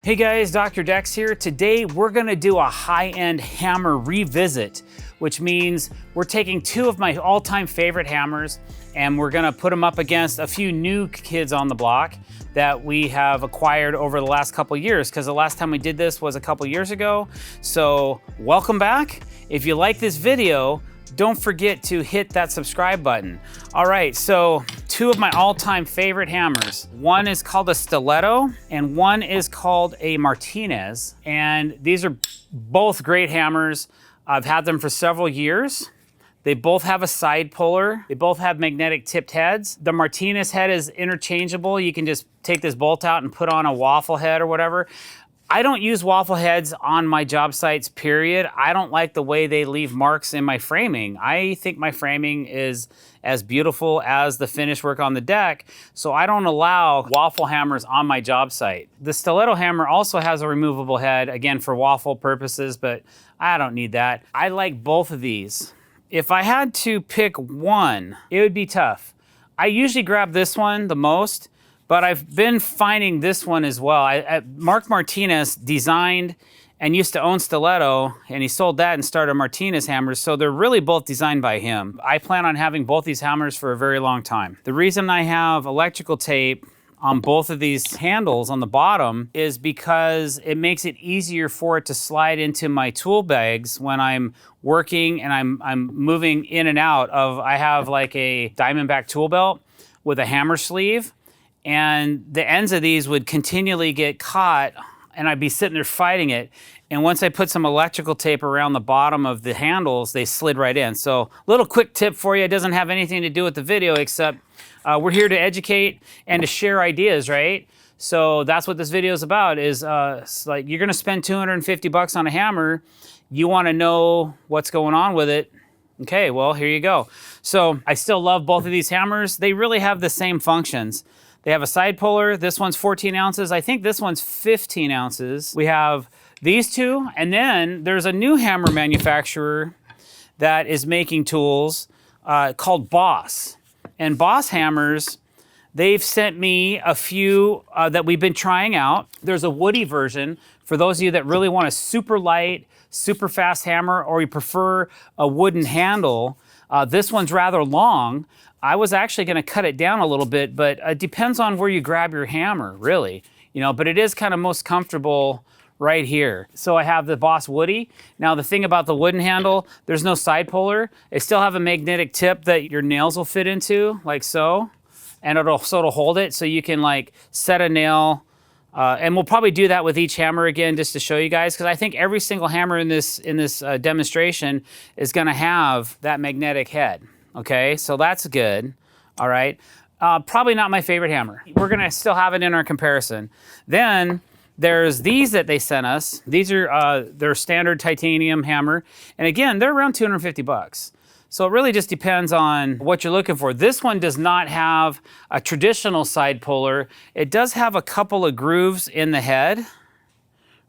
Hey guys, Dr. Dex here. Today we're gonna do a high-end hammer revisit, which means we're taking two of my all-time favorite hammers and we're gonna put them up against a few new kids on the block that we have acquired over the last couple years, because the last time we did this was a couple years ago. So welcome back. If you like this video, don't forget to hit that subscribe button. All right, so two of my all-time favorite hammers. One is called a stiletto and one is called a Martinez. And these are both great hammers. I've had them for several years. They both have a side puller. They both have magnetic tipped heads. The Martinez head is interchangeable. You can just take this bolt out and put on a waffle head or whatever. I don't use waffle heads on my job sites, period. I don't like the way they leave marks in my framing. I think my framing is as beautiful as the finish work on the deck, so I don't allow waffle hammers on my job site. The stiletto hammer also has a removable head, again for waffle purposes, but I don't need that. I like both of these. If I had to pick one, it would be tough. I usually grab this one the most, but I've been finding this one as well. Mark Martinez designed and used to own Stiletto, and he sold that and started Martinez hammers, so they're really both designed by him. I plan on having both these hammers for a very long time. The reason I have electrical tape on both of these handles on the bottom is because it makes it easier for it to slide into my tool bags when I'm working and I'm moving in and out of, I have like a Diamondback tool belt with a hammer sleeve, and the ends of these would continually get caught and I'd be sitting there fighting it. And once I put some electrical tape around the bottom of the handles, they slid right in. So little quick tip for you. It doesn't have anything to do with the video, except we're here to educate and to share ideas, right? So that's what this video is about, is like you're gonna spend 250 bucks on a hammer. You wanna know what's going on with it. Okay, well, here you go. So I still love both of these hammers. They really have the same functions. They have a side puller. This one's 14 ounces. I think this one's 15 ounces. We have these two, and then there's a new hammer manufacturer that is making tools called Boss. And Boss hammers, they've sent me a few that we've been trying out. There's a woody version for those of you that really want a super light, super fast hammer, or you prefer a wooden handle. This one's rather long. I was actually gonna cut it down a little bit, but it depends on where you grab your hammer, really. You know, but it is kind of most comfortable right here. So I have the Boss Woody. Now the thing about the wooden handle, there's no side puller. They still have a magnetic tip that your nails will fit into, like so. And it'll hold it, so you can like set a nail. And we'll probably do that with each hammer again, just to show you guys, because I think every single hammer in this demonstration is gonna have that magnetic head. Okay, so that's good. All right, probably not my favorite hammer. We're gonna still have it in our comparison. Then there's these that they sent us. These are their standard titanium hammer, and again, they're around 250 bucks. So it really just depends on what you're looking for. This one does not have a traditional side puller. It does have a couple of grooves in the head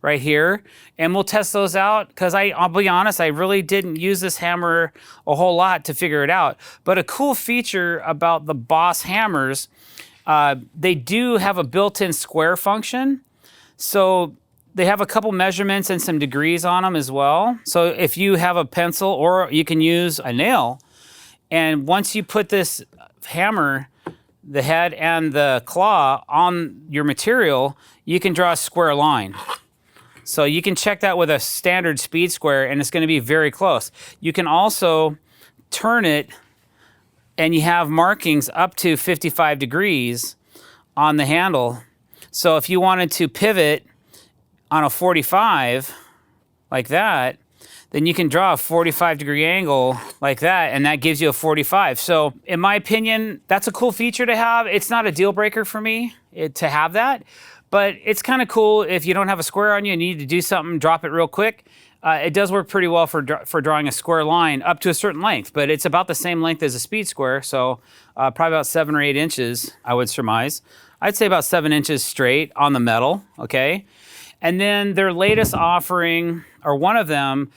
right here, and we'll test those out, because I'll be honest, I really didn't use this hammer a whole lot to figure it out. But a cool feature about the Boss hammers, they do have a built-in square function. So they have a couple measurements and some degrees on them as well. So if you have a pencil, or you can use a nail, and once you put this hammer, the head and the claw on your material, you can draw a square line. So you can check that with a standard speed square, and it's gonna be very close. You can also turn it, and you have markings up to 55 degrees on the handle. So if you wanted to pivot on a 45, like that, then you can draw a 45-degree angle like that, and that gives you a 45. So in my opinion, that's a cool feature to have. It's not a deal breaker for me to have that, but it's kind of cool if you don't have a square on you and you need to do something, drop it real quick. It does work pretty well for drawing a square line up to a certain length, but it's about the same length as a speed square, so probably about 7 or 8 inches, I would surmise. I'd say about 7 inches straight on the metal, okay? And then their latest offering, or one of them,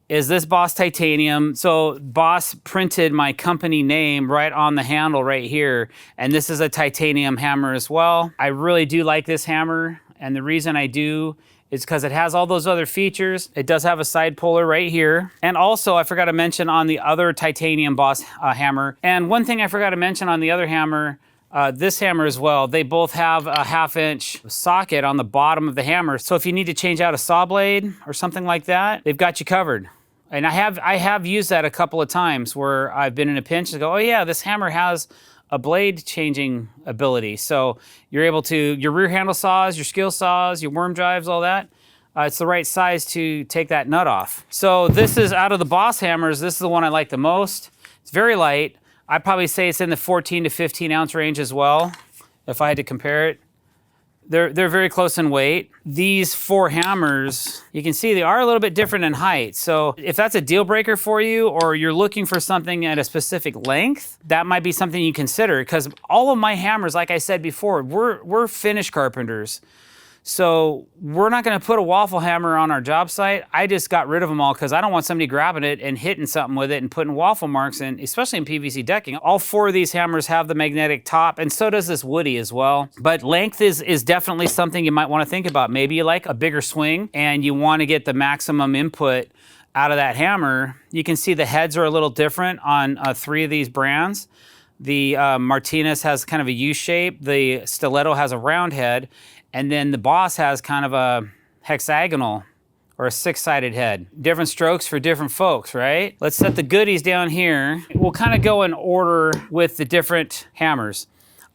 is this Boss Titanium. So Boss printed my company name right on the handle right here. And this is a titanium hammer as well. I really do like this hammer. And the reason I do is because it has all those other features. It does have a side puller right here. And also, I forgot to mention on the other titanium Boss hammer. And one thing I forgot to mention on the other hammer, this hammer as well, they both have a 1/2 inch socket on the bottom of the hammer. So if you need to change out a saw blade or something like that, they've got you covered. And I have used that a couple of times where I've been in a pinch and go, oh yeah, this hammer has a blade changing ability. So you're able to, your rear handle saws, your skill saws, your worm drives, all that, it's the right size to take that nut off. So this is, out of the Boss hammers, this is the one I like the most. It's very light. I'd probably say it's in the 14 to 15 ounce range as well, if I had to compare it. They're very close in weight. These 4 hammers, you can see they are a little bit different in height. So if that's a deal breaker for you, or you're looking for something at a specific length, that might be something you consider, because all of my hammers, like I said before, we're finish carpenters. So we're not gonna put a waffle hammer on our job site. I just got rid of them all because I don't want somebody grabbing it and hitting something with it and putting waffle marks in, especially in PVC decking. All 4 of these hammers have the magnetic top, and so does this Woody as well. But length is definitely something you might wanna think about. Maybe you like a bigger swing and you wanna get the maximum input out of that hammer. You can see the heads are a little different on 3 of these brands. The Martinez has kind of a U shape, the Stiletto has a round head, and then the Boss has kind of a hexagonal or a 6-sided head. Different strokes for different folks, right? Let's set the goodies down here. We'll kind of go in order with the different hammers.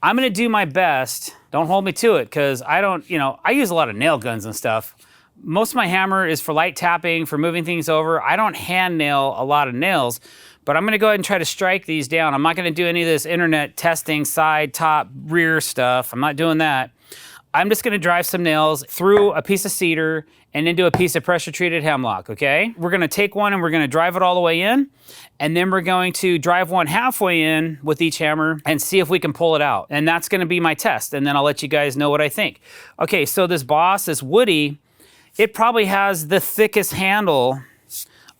I'm gonna do my best, don't hold me to it, because I don't, I use a lot of nail guns and stuff. Most of my hammer is for light tapping, for moving things over. I don't hand nail a lot of nails, but I'm gonna go ahead and try to strike these down. I'm not gonna do any of this internet testing, side, top, rear stuff. I'm not doing that. I'm just gonna drive some nails through a piece of cedar and into a piece of pressure treated hemlock, okay? We're gonna take one and we're gonna drive it all the way in, and then we're going to drive one halfway in with each hammer and see if we can pull it out. And that's gonna be my test, and then I'll let you guys know what I think. Okay, so this Boss, this Woody, it probably has the thickest handle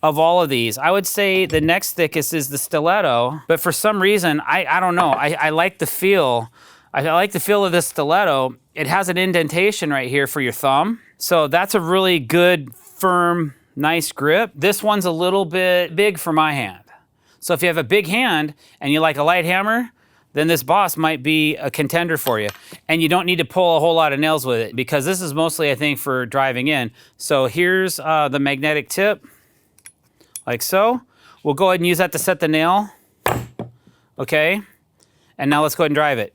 of all of these. I would say the next thickest is the Stiletto, but for some reason, I don't know, I like the feel. I like the feel of this Stiletto. It has an indentation right here for your thumb. So that's a really good, firm, nice grip. This one's a little bit big for my hand. So if you have a big hand and you like a light hammer, then this Boss might be a contender for you. And you don't need to pull a whole lot of nails with it, because this is mostly, I think, for driving in. So here's the magnetic tip, like so. We'll go ahead and use that to set the nail, okay? And now let's go ahead and drive it.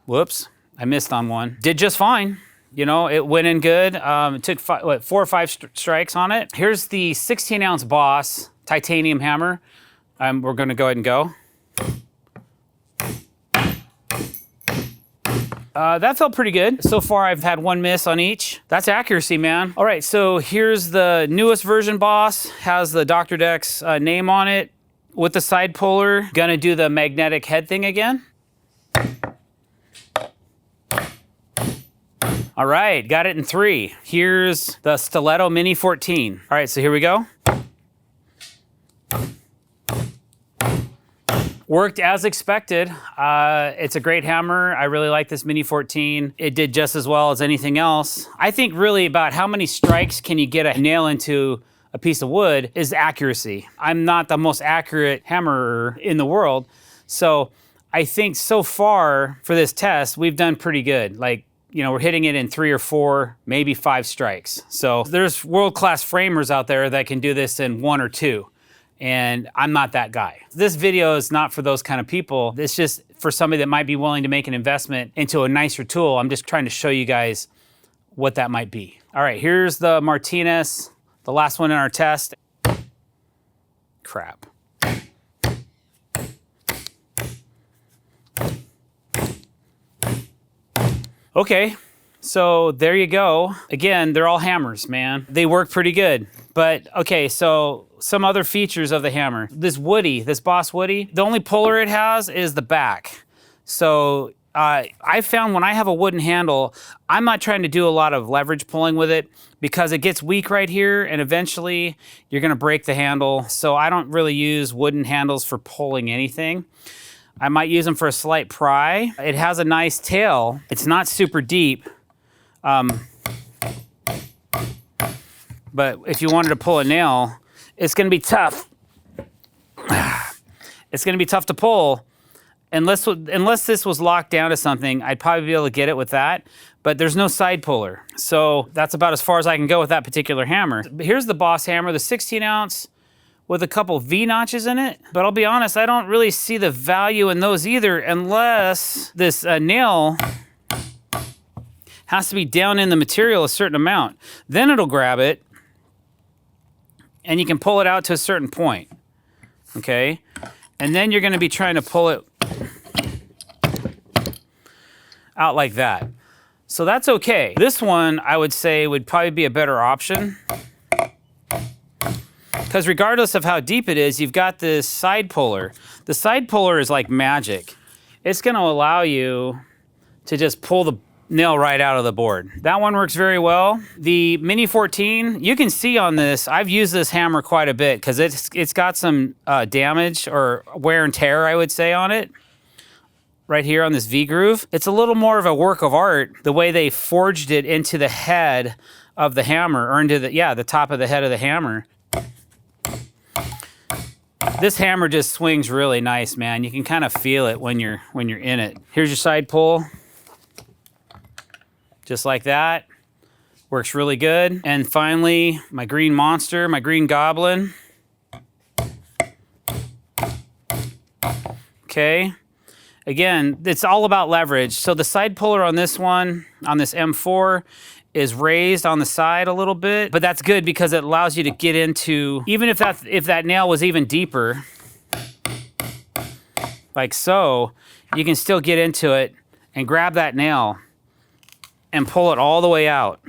Whoops, I missed on one. Did just fine. It went in good. It took 4 or 5 strikes on it. Here's the 16 ounce Boss titanium hammer. We're gonna go ahead and go. That felt pretty good. So far, I've had 1 miss on each. That's accuracy, man. All right, so here's the newest version Boss. Has the drdecks name on it with the side puller. Gonna do the magnetic head thing again. All right, got it in 3. Here's the Stiletto Mini 14. All right, so here we go. Worked as expected. It's a great hammer. I really like this Mini 14. It did just as well as anything else. I think really about how many strikes can you get a nail into a piece of wood is accuracy. I'm not the most accurate hammerer in the world, so I think so far for this test, we've done pretty good. Like, we're hitting it in 3 or 4, maybe 5 strikes. So there's world-class framers out there that can do this in 1 or 2. And I'm not that guy. This video is not for those kind of people. It's just for somebody that might be willing to make an investment into a nicer tool. I'm just trying to show you guys what that might be. All right, here's the Martinez, the last one in our test. Crap. Okay, so there you go. Again, they're all hammers, man. They work pretty good. But okay, so some other features of the hammer. This Woody, this Boss Woody, the only puller it has is the back. So I found when I have a wooden handle, I'm not trying to do a lot of leverage pulling with it because it gets weak right here and eventually you're gonna break the handle. So I don't really use wooden handles for pulling anything. I might use them for a slight pry. It has a nice tail. It's not super deep. But if you wanted to pull a nail, it's gonna be tough. It's gonna be tough to pull. Unless this was locked down to something, I'd probably be able to get it with that, but there's no side puller. So that's about as far as I can go with that particular hammer. Here's the Boss hammer, the 16 ounce with a couple V notches in it. But I'll be honest, I don't really see the value in those either unless this nail has to be down in the material a certain amount. Then it'll grab it and you can pull it out to a certain point, okay? And then you're gonna be trying to pull it out like that. So that's okay. This one, I would say, would probably be a better option because regardless of how deep it is, you've got this side puller. The side puller is like magic. It's gonna allow you to just pull the nail right out of the board. That one works very well. The Mini 14, you can see on this, I've used this hammer quite a bit because it's got some damage or wear and tear, I would say, on it. Right here on this V-groove. It's a little more of a work of art, the way they forged it into the head of the hammer, or into the top of the head of the hammer. This hammer just swings really nice, man. You can kind of feel it when you're in it. Here's your side pull. Just like that. Works really good. And finally, my green monster, my green goblin. Okay. Again, it's all about leverage. So the side puller on this one, on this M4, is raised on the side a little bit, but that's good because it allows you to get into, even if that nail was even deeper, like so, you can still get into it and grab that nail and pull it all the way out.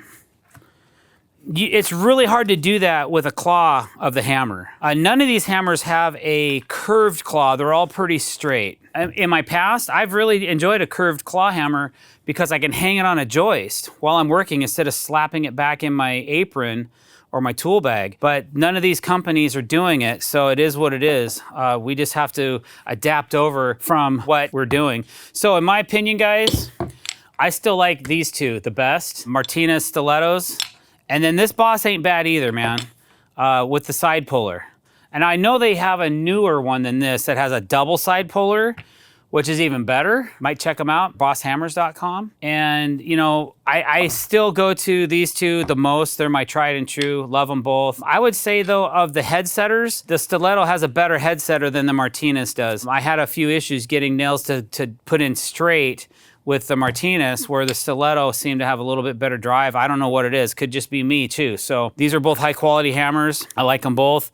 It's really hard to do that with a claw of the hammer. None of these hammers have a curved claw. They're all pretty straight. In my past, I've really enjoyed a curved claw hammer because I can hang it on a joist while I'm working instead of slapping it back in my apron or my tool bag. But none of these companies are doing it, so it is what it is. We just have to adapt over from what we're doing. So in my opinion, guys, I still like these two the best, Martinez stilettos. And then this Boss ain't bad either, man, with the side puller. And I know they have a newer one than this that has a double side puller, which is even better. Might check them out, bosshammers.com. And, you know, I still go to these two the most. They're my tried and true. Love them both. I would say, though, of the head setters, the stiletto has a better head setter than the Martinez does. I had a few issues getting nails to put in straight with the Martinez, where the stiletto seemed to have a little bit better drive. I don't know what it is. Could just be me too. So these are both high quality hammers. I like them both.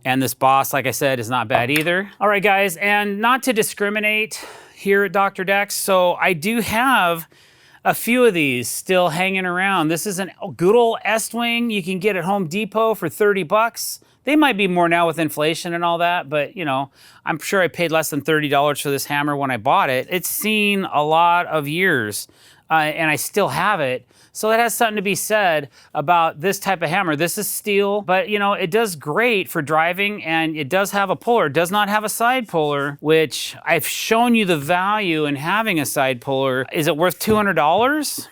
And this Boss, like I said, is not bad either. All right, guys, and not to discriminate here at Dr. Decks, so I do have a few of these still hanging around. This is a good old Estwing you can get at Home Depot for 30 bucks. They might be more now with inflation and all that, but you know, I'm sure I paid less than $30 for this hammer when I bought it. It's seen a lot of years, and I still have it. So that has something to be said about this type of hammer. This is steel, but you know, it does great for driving, and it does have a puller. It does not have a side puller, which I've shown you the value in having a side puller. Is it worth $200?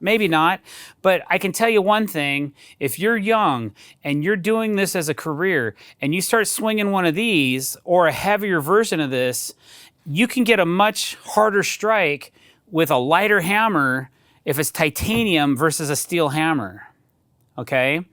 Maybe not, but I can tell you one thing. If you're young and you're doing this as a career and you start swinging one of these or a heavier version of this, you can get a much harder strike with a lighter hammer if it's titanium versus a steel hammer, okay?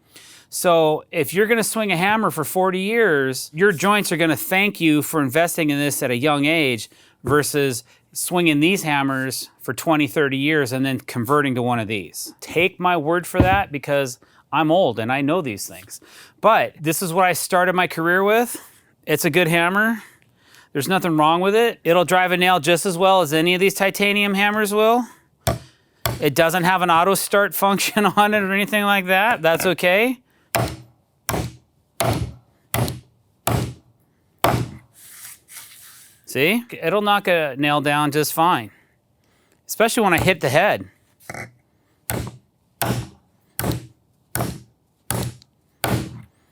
So if you're gonna swing a hammer for 40 years, your joints are gonna thank you for investing in this at a young age versus swinging these hammers for 20, 30 years and then converting to one of these. Take my word for that because I'm old and I know these things. But this is what I started my career with. It's a good hammer. There's nothing wrong with it. It'll drive a nail just as well as any of these titanium hammers will. It doesn't have an auto start function on it or anything like that. That's okay. See, it'll knock a nail down just fine, especially when I hit the head.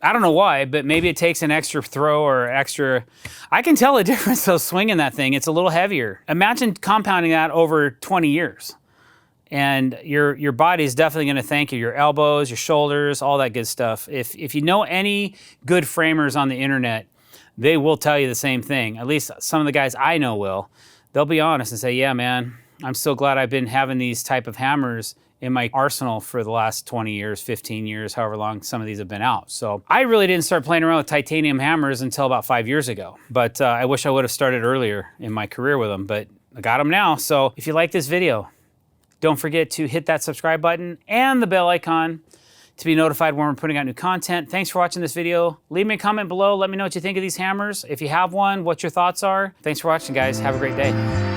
I don't know why, but maybe it takes an extra throw or extra. I can tell a difference though swinging that thing. It's a little heavier. Imagine compounding that over 20 years. And your body is definitely gonna thank you. Your elbows, your shoulders, all that good stuff. If you know any good framers on the internet, they will tell you the same thing. At least some of the guys I know will. They'll be honest and say, yeah, man, I'm so glad I've been having these type of hammers in my arsenal for the last 20 years, 15 years, however long some of these have been out. So I really didn't start playing around with titanium hammers until about 5 years ago. But I wish I would have started earlier in my career with them, but I got them now. So if you like this video, don't forget to hit that subscribe button and the bell icon to be notified when we're putting out new content. Thanks for watching this video. Leave me a comment below. Let me know what you think of these hammers. If you have one, what your thoughts are. Thanks for watching, guys. Have a great day.